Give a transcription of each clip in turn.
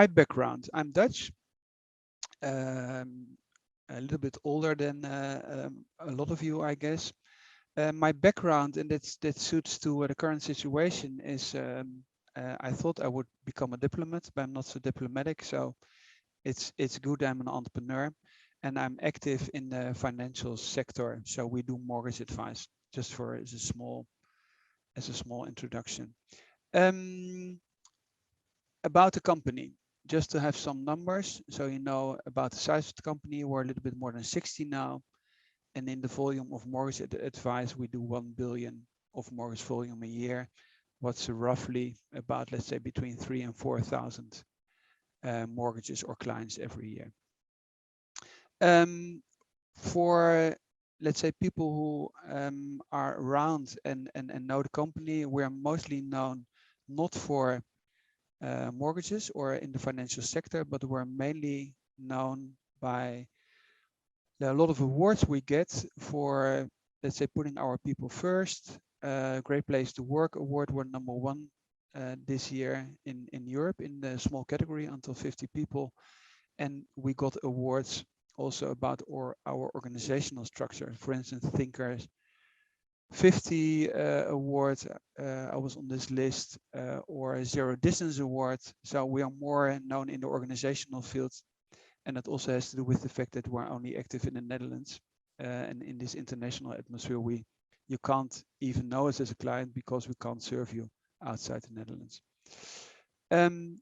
My background, I'm Dutch, a little bit older than a lot of you, I guess. My background, and that suits to the current situation, is I thought I would become a diplomat, but I'm not so diplomatic. So it's good I'm an entrepreneur, and I'm active in the financial sector. So we do mortgage advice, just for as a small introduction. About the company, just to have some numbers, so you know about the size of the company. We're a little bit more than 60 now, and in the volume of mortgage advice, we do 1 billion of mortgage volume a year. What's roughly about, let's say, between 3,000 and 4,000 mortgages or clients every year. For, let's say, people who are around and know the company, we're mostly known not for mortgages or in the financial sector, but we're mainly known by a lot of awards we get for, let's say, putting our people first. Great Place to Work award, we're #1 this year in Europe in the small category until 50 people. And we got awards also about our organizational structure. For instance, Thinkers 50 award, I was on this list, or Zero Distance Award. So we are more known in the organizational field. And that also has to do with the fact that we're only active in the Netherlands. And in this international atmosphere, you can't even know us as a client because we can't serve you outside the Netherlands.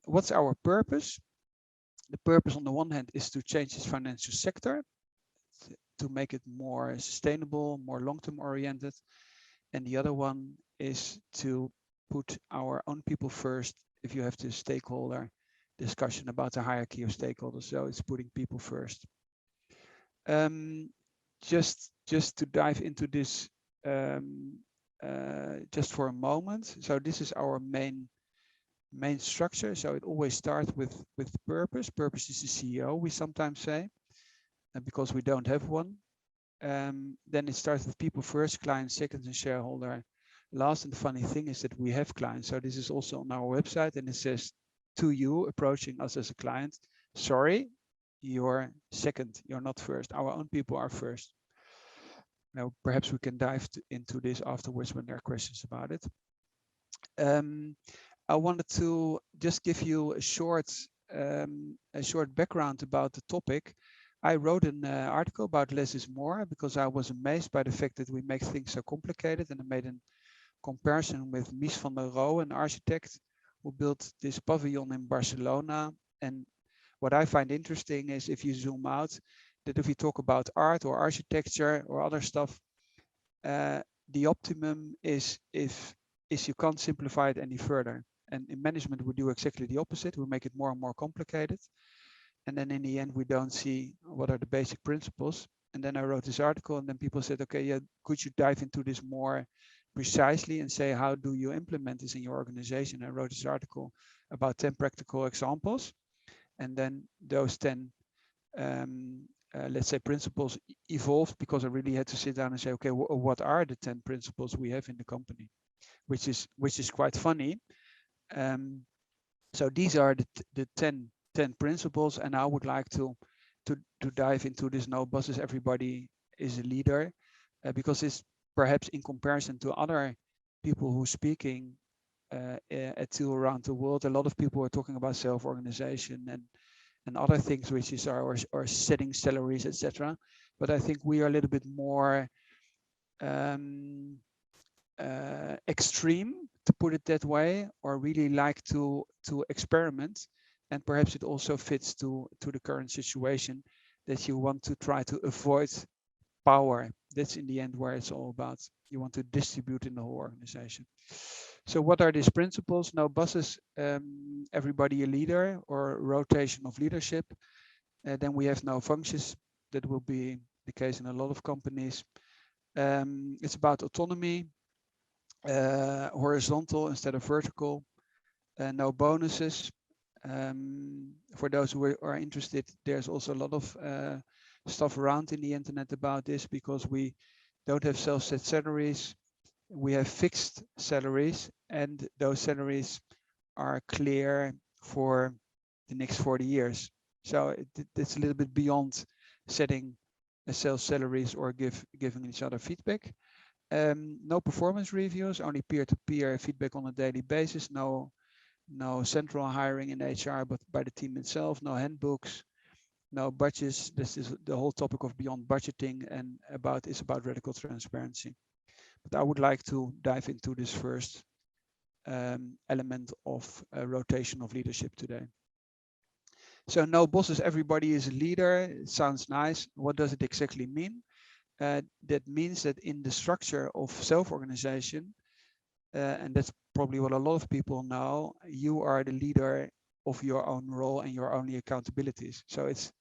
What's our purpose? The purpose on the one hand is to change this financial sector, to make it more sustainable, more long-term oriented. And the other one is to put our own people first. If you have the stakeholder discussion about the hierarchy of stakeholders, so it's putting people first. Just to dive into this just for a moment. So this is our main structure. So it always starts with purpose. Purpose is the CEO, we sometimes say, because we don't have one. Then it starts with people first, client second, and shareholder last. And the funny thing is that we have clients. So this is also on our website, and it says, to you approaching us as a client, sorry, you're second, you're not first. Our own people are first. Now, perhaps we can dive into this afterwards when there are questions about it. I wanted to just give you a short background about the topic. I wrote an article about less is more because I was amazed by the fact that we make things so complicated, and I made a comparison with Mies van der Rohe, an architect who built this pavilion in Barcelona. And what I find interesting is, if you zoom out, that if you talk about art or architecture or other stuff, the optimum is if you can't simplify it any further. And in management, we do exactly the opposite. We make it more and more complicated. And then in the end, we don't see what are the basic principles. And then I wrote this article, and then people said, okay, yeah, could you dive into this more precisely and say, how do you implement this in your organization? I wrote this article about 10 practical examples. And then those 10, let's say, principles evolved because I really had to sit down and say, okay, what are the 10 principles we have in the company? Which is quite funny. So these are the 10 principles, and I would like to dive into this. No bosses, everybody is a leader, because it's perhaps in comparison to other people who are speaking at Teal around the world, a lot of people are talking about self-organization and other things, which is our setting salaries, etc. But I think we are a little bit more extreme, to put it that way, or really like to experiment. And perhaps it also fits to the current situation, that you want to try to avoid power. That's in the end where it's all about. You want to distribute in the whole organization. So what are these principles? No bosses, everybody a leader, or rotation of leadership. Then we have no functions. That will be the case in a lot of companies. It's about autonomy, horizontal instead of vertical. No bonuses. For those who are interested, there's also a lot of stuff around in the internet about this, because we don't have self-set salaries. We have fixed salaries, and those salaries are clear for the next 40 years. So it's a little bit beyond setting sales salaries or giving each other feedback. No performance reviews, only peer-to-peer feedback on a daily basis. No central hiring in HR, but by the team itself. No handbooks, no budgets. This is the whole topic of beyond budgeting and is about radical transparency. But I would like to dive into this first element of rotation of leadership today. So no bosses, everybody is a leader. It sounds nice. What does it exactly mean? That means that in the structure of self-organization, and that's probably what a lot of people know, you are the leader of your own role and your only accountabilities. So it's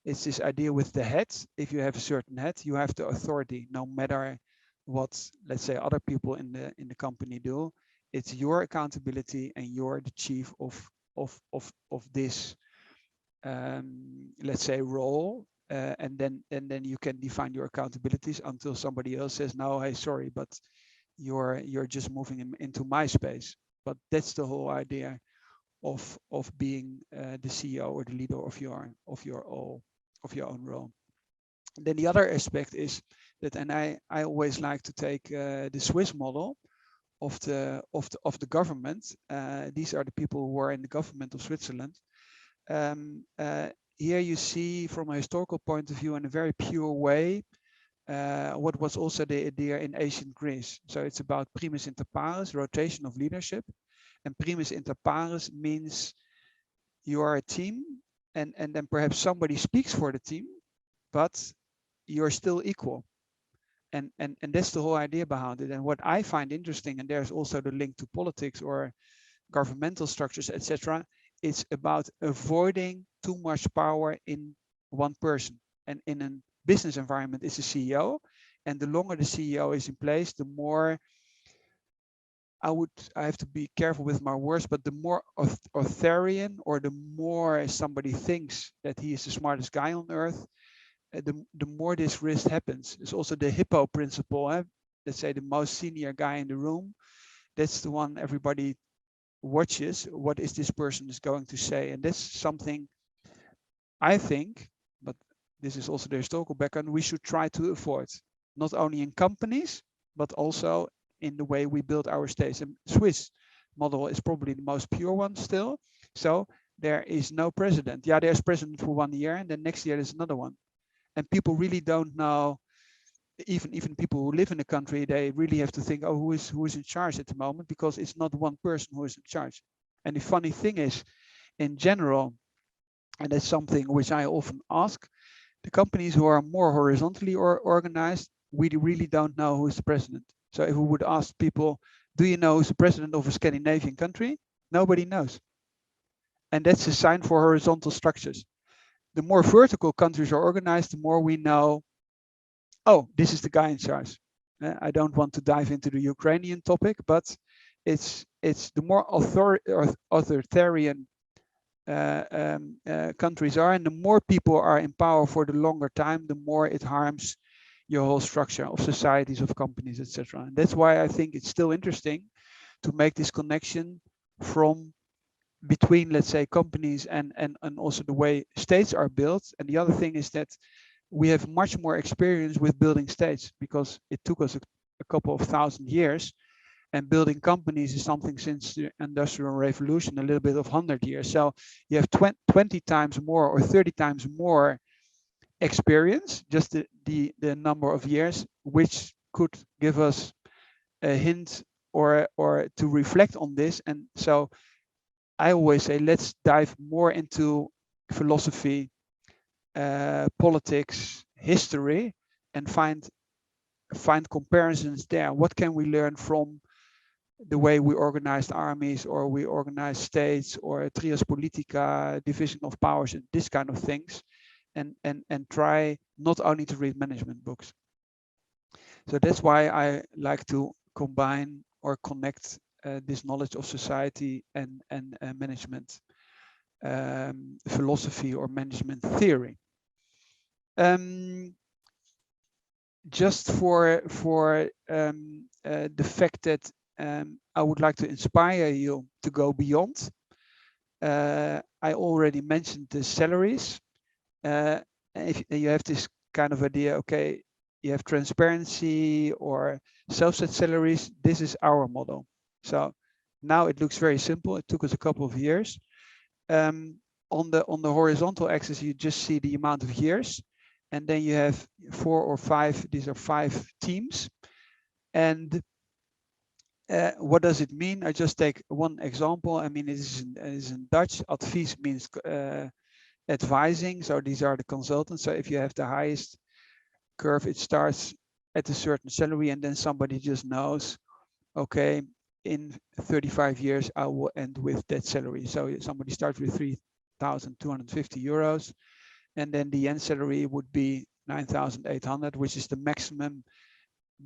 this idea with the head. If you have a certain head, you have the authority, no matter what, let's say, other people in the company do. It's your accountability, and you're the chief of this, let's say, role. And then you can define your accountabilities until somebody else says, no, hey, sorry, but you're just moving into my space. But that's the whole idea of being the CEO or the leader of your own role. And then the other aspect is that, and I always like to take the Swiss model of the government. These are the people who are in the government of Switzerland. Here you see, from a historical point of view, in a very pure way, what was also the idea in ancient Greece. So it's about primus inter pares, rotation of leadership. And primus inter pares means you are a team, and then perhaps somebody speaks for the team, but you're still equal. And that's the whole idea behind it. And what I find interesting, and there's also the link to politics or governmental structures, etc., it's about avoiding too much power in one person. And in a business environment, it's a CEO. And the longer the CEO is in place, the more I have to be careful with my words, but the more authoritarian, or the more somebody thinks that he is the smartest guy on earth, the more this risk happens. It's also the hippo principle. Let's say the most senior guy in the room, that's the one everybody watches. What is this person is going to say? And that's something I think, but this is also the historical background, we should try to avoid, not only in companies, but also in the way we build our states. And Swiss model is probably the most pure one still. So there is no president. Yeah, there's president for 1 year, and then next year there's another one. And people really don't know, even people who live in the country, they really have to think, oh, who is in charge at the moment, because it's not one person who is in charge. And the funny thing is, in general, and that's something which I often ask, the companies who are more horizontally organized, we really don't know who is the president. So if we would ask people, do you know who's the president of a Scandinavian country? Nobody knows. And that's a sign for horizontal structures. The more vertical countries are organized, the more we know, oh, this is the guy in charge. I don't want to dive into the Ukrainian topic, but it's the more authoritarian countries are, and the more people are in power for the longer time, the more it harms your whole structure of societies, of companies, etc. And that's why I think it's still interesting to make this connection from between, let's say, companies and also the way states are built. And the other thing is that we have much more experience with building states, because it took us a couple of thousand years, and building companies is something since the Industrial Revolution, a little bit of 100 years. So you have 20 times more or 30 times more experience, just the number of years, which could give us a hint or to reflect on this. And so I always say, let's dive more into philosophy, politics, history, and find comparisons there. What can we learn from the way we organized armies, or we organized states, or trias politica, division of powers, and this kind of things, and try not only to read management books. So that's why I like to combine or connect this knowledge of society and management philosophy or management theory. Just for the fact that I would like to inspire you to go beyond. I already mentioned the salaries. If you have this kind of idea, okay, you have transparency or self-set salaries, this is our model. So now it looks very simple. It took us a couple of years. On the horizontal axis, you just see the amount of years, and then you have 4 or 5. These are 5 teams, and what does it mean? I just take one example. I mean, it is in Dutch. Advies means advising. So these are the consultants. So if you have the highest curve, it starts at a certain salary, and then somebody just knows, okay, in 35 years, I will end with that salary. So somebody starts with 3,250 euros, and then the end salary would be 9,800, which is the maximum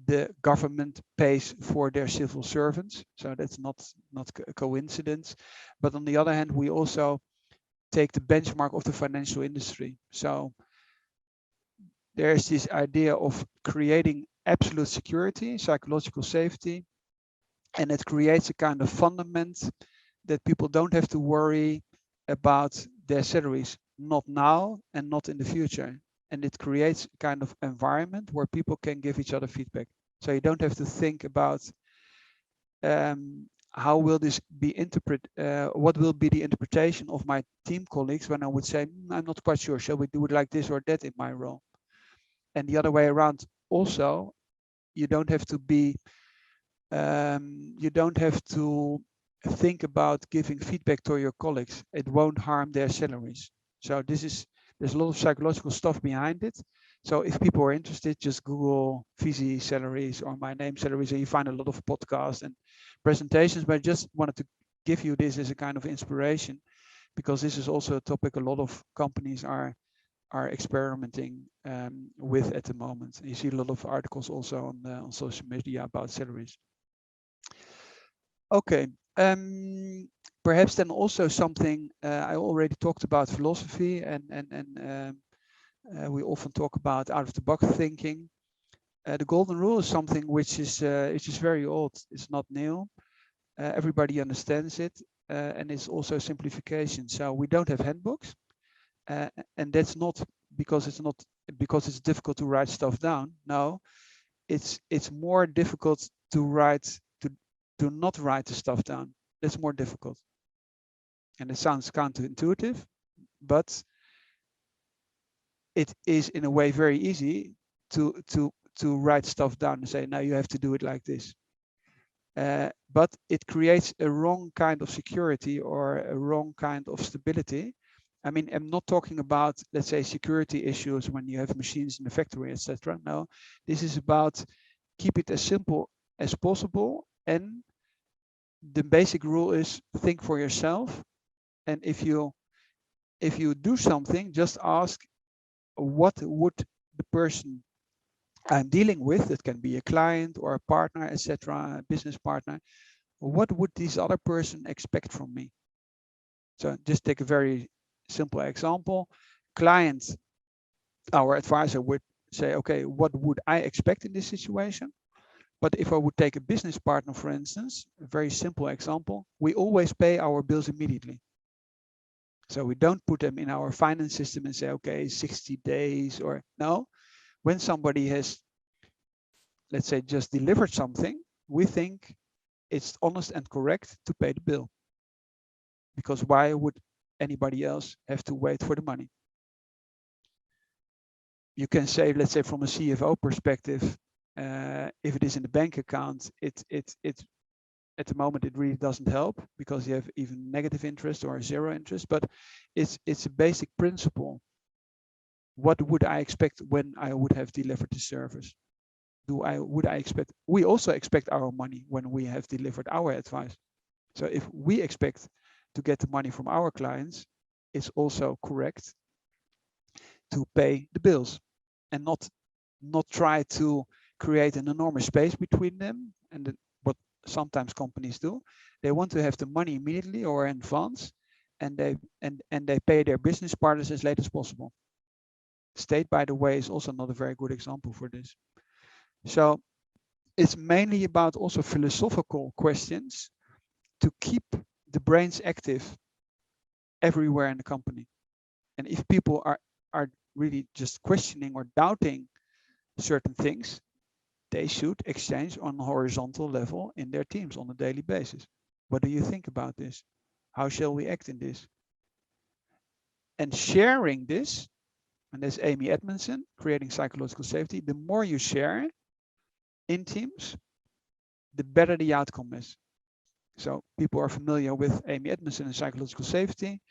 the government pays for their civil servants. So that's not a coincidence. But on the other hand, we also take the benchmark of the financial industry. So there's this idea of creating absolute security, psychological safety, and it creates a kind of fundament that people don't have to worry about their salaries, not now and not in the future. And it creates a kind of environment where people can give each other feedback. So you don't have to think about how will this be interpreted, what will be the interpretation of my team colleagues when I would say, I'm not quite sure, shall we do it like this or that in my role? And the other way around also, you don't have to be, you don't have to think about giving feedback to your colleagues. It won't harm their salaries. So there's a lot of psychological stuff behind it. So if people are interested, just Google VIISI salaries or my name salaries, and you find a lot of podcasts and presentations. But I just wanted to give you this as a kind of inspiration, because this is also a topic a lot of companies are experimenting with at the moment. You see a lot of articles also on social media about salaries. Okay, perhaps then also something I already talked about philosophy, and we often talk about out of the box thinking. The golden rule is something which is very old. It's not new. Everybody understands it, and it's also a simplification. So we don't have handbooks, and that's not because it's difficult to write stuff down. No, it's more difficult to not write the stuff down. That's more difficult. And it sounds counterintuitive, but it is in a way very easy to write stuff down and say, now you have to do it like this. But it creates a wrong kind of security or a wrong kind of stability. I mean, I'm not talking about, let's say, security issues when you have machines in the factory, etc. No, this is about keep it as simple as possible. And the basic rule is think for yourself. And if you do something, just ask, what would the person I'm dealing with, it can be a client or a partner, etc., a business partner, what would this other person expect from me? So just take a very simple example. Client, our advisor would say, okay, what would I expect in this situation? But if I would take a business partner, for instance, a very simple example, we always pay our bills immediately. So we don't put them in our finance system and say, okay, 60 days or no. When somebody has, let's say, just delivered something, we think it's honest and correct to pay the bill. Because why would anybody else have to wait for the money? You can say, let's say from a CFO perspective, if it is in the bank account, it at the moment it really doesn't help because you have even negative interest or zero interest, but it's a basic principle. What would I expect when I would have delivered the service? Would I expect? We also expect our money when we have delivered our advice. So if we expect to get the money from our clients, it's also correct to pay the bills and not try to create an enormous space between them. And what sometimes companies do, they want to have the money immediately or in advance, and they pay their business partners as late as possible. State, by the way, is also not a very good example for this. So it's mainly about also philosophical questions to keep the brains active everywhere in the company. And if people are really just questioning or doubting certain things, they should exchange on a horizontal level in their teams on a daily basis. What do you think about this? How shall we act in this? And sharing this, and that's Amy Edmondson, Creating Psychological Safety, the more you share in teams, the better the outcome is. So people are familiar with Amy Edmondson and psychological safety.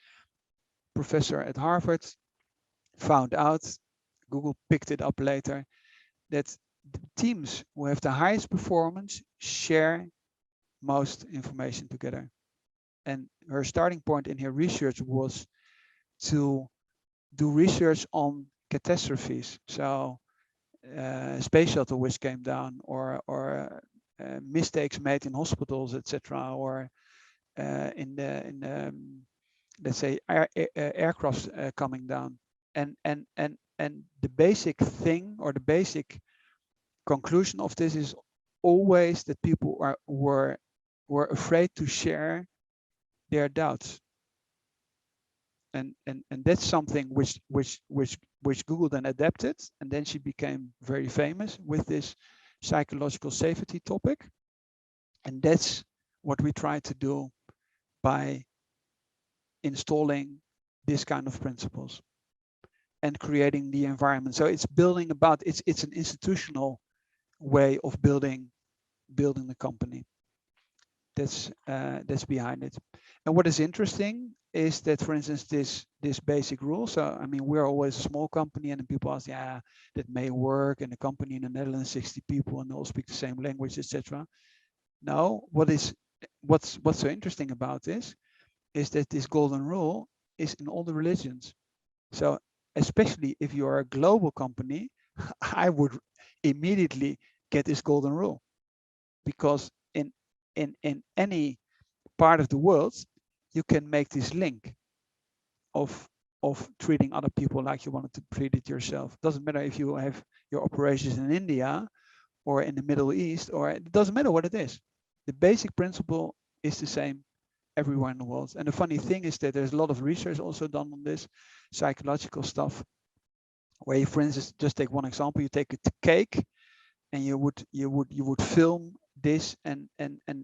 Professor at Harvard found out, Google picked it up later, that the teams who have the highest performance share most information together. And her starting point in her research was to do research on catastrophes. So space shuttle which came down, or mistakes made in hospitals, etc., or in the let's say aircrafts coming down. And the basic thing, or the basic conclusion of this, is always that people were afraid to share their doubts. And that's something which Google then adapted, and then she became very famous with this psychological safety topic. And that's what we try to do by installing this kind of principles and creating the environment. So it's building about, it's an institutional way of building the company. That's behind it. And what is interesting is that, for instance, this basic rule. So I mean, we're always a small company, and then people ask, yeah, that may work in a company in the Netherlands, 60 people, and they all speak the same language, etc. No, what's so interesting about this is that this golden rule is in all the religions. So especially if you're a global company, I would immediately get this golden rule, because in any part of the world, you can make this link of treating other people like you wanted to treat it yourself. Doesn't matter if you have your operations in India or in the Middle East, or it doesn't matter what it is. The basic principle is the same everywhere in the world. And the funny thing is that there's a lot of research also done on this psychological stuff, where you, for instance, just take one example, you take a cake, and you would film this, and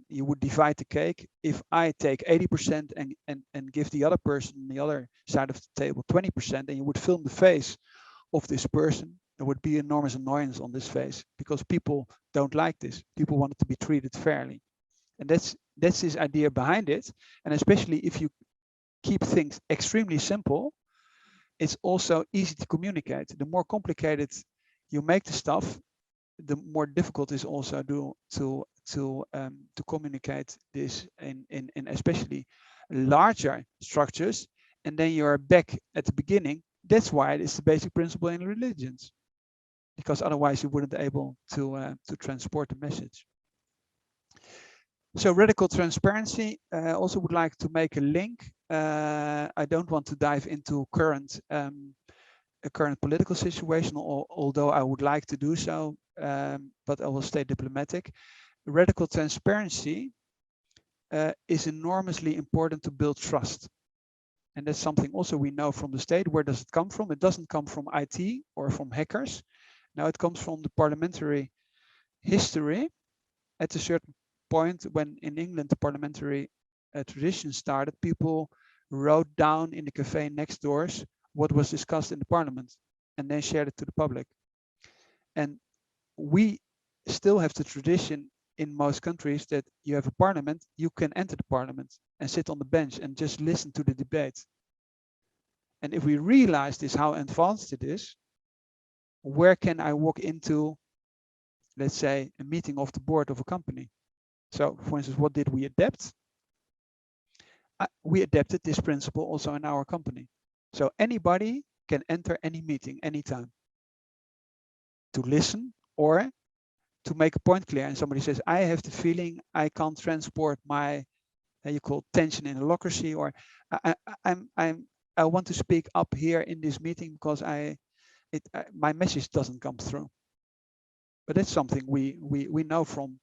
you would divide the cake. If I take 80% and give the other person on the other side of the table 20%, and you would film the face of this person, there would be enormous annoyance on this face, because people don't like this. People want it to be treated fairly. And that's this idea behind it. And especially if you keep things extremely simple, it's also easy to communicate. The more complicated you make the stuff, the more difficult is also to communicate this in especially larger structures. And then you're back at the beginning. That's why it's the basic principle in religions, because otherwise you wouldn't be able to transport the message. So radical transparency, also would like to make a link. I don't want to dive into a current political situation, although I would like to do so, but I will stay diplomatic. Radical transparency is enormously important to build trust. And that's something also we know from the state. Where does it come from? It doesn't come from IT or from hackers. Now it comes from the parliamentary history. At a certain point, when in England the parliamentary tradition started, people wrote down in the cafe next doors what was discussed in the parliament, and then shared it to the public. And we still have the tradition in most countries that you have a parliament, you can enter the parliament and sit on the bench and just listen to the debate. And if we realize this, how advanced it is, where can I walk into, let's say, a meeting of the board of a company? So for instance, what did we adapt? We adapted this principle also in our company. So anybody can enter any meeting anytime to listen or to make a point clear. And somebody says, I have the feeling I can't transport my, you call tension in holacracy, or I want to speak up here in this meeting because my message doesn't come through. But that's something we know from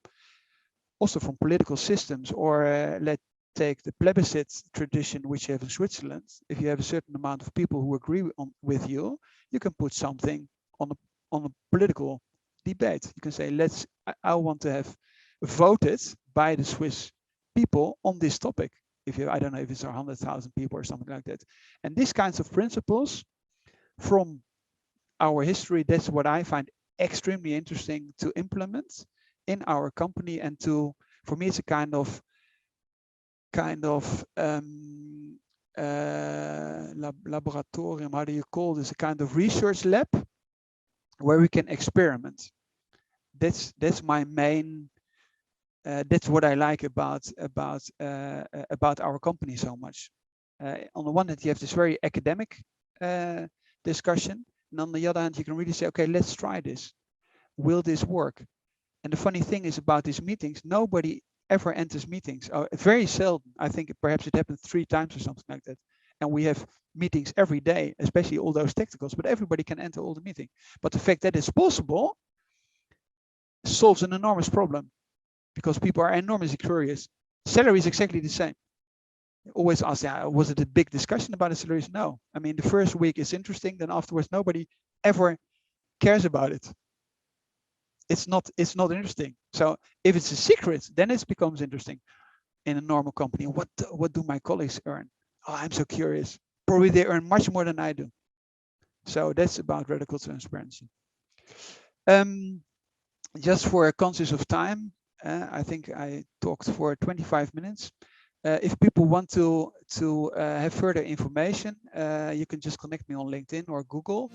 also from political systems, or let's take the plebiscite tradition which you have in Switzerland. If you have a certain amount of people who agree with you, you can put something on a political debate. You can say, I want to have voted by the Swiss people on this topic. I don't know if it's 100,000 people or something like that. And these kinds of principles from our history, that's what I find extremely interesting to implement in our company. And for me, it's a kind of laboratorium, how do you call this? A kind of research lab where we can experiment. That's my main. That's what I like about our company so much. On the one hand, you have this very academic discussion, and on the other hand, you can really say, okay, let's try this. Will this work? And the funny thing is about these meetings, nobody ever enters meetings. Very seldom. I think perhaps it happened 3 times or something like that. And we have meetings every day, especially all those technicals, but everybody can enter all the meeting. But the fact that it's possible solves an enormous problem because people are enormously curious. Salary is exactly the same. Always ask, was it a big discussion about the salaries? No. I mean, the first week is interesting, then afterwards nobody ever cares about it. It's not interesting. So if it's a secret, then it becomes interesting in a normal company. What do my colleagues earn? Oh, I'm so curious. Probably they earn much more than I do. So that's about radical transparency. Just for a conscious of time, I think I talked for 25 minutes. If people want to have further information, you can just connect me on LinkedIn or Google.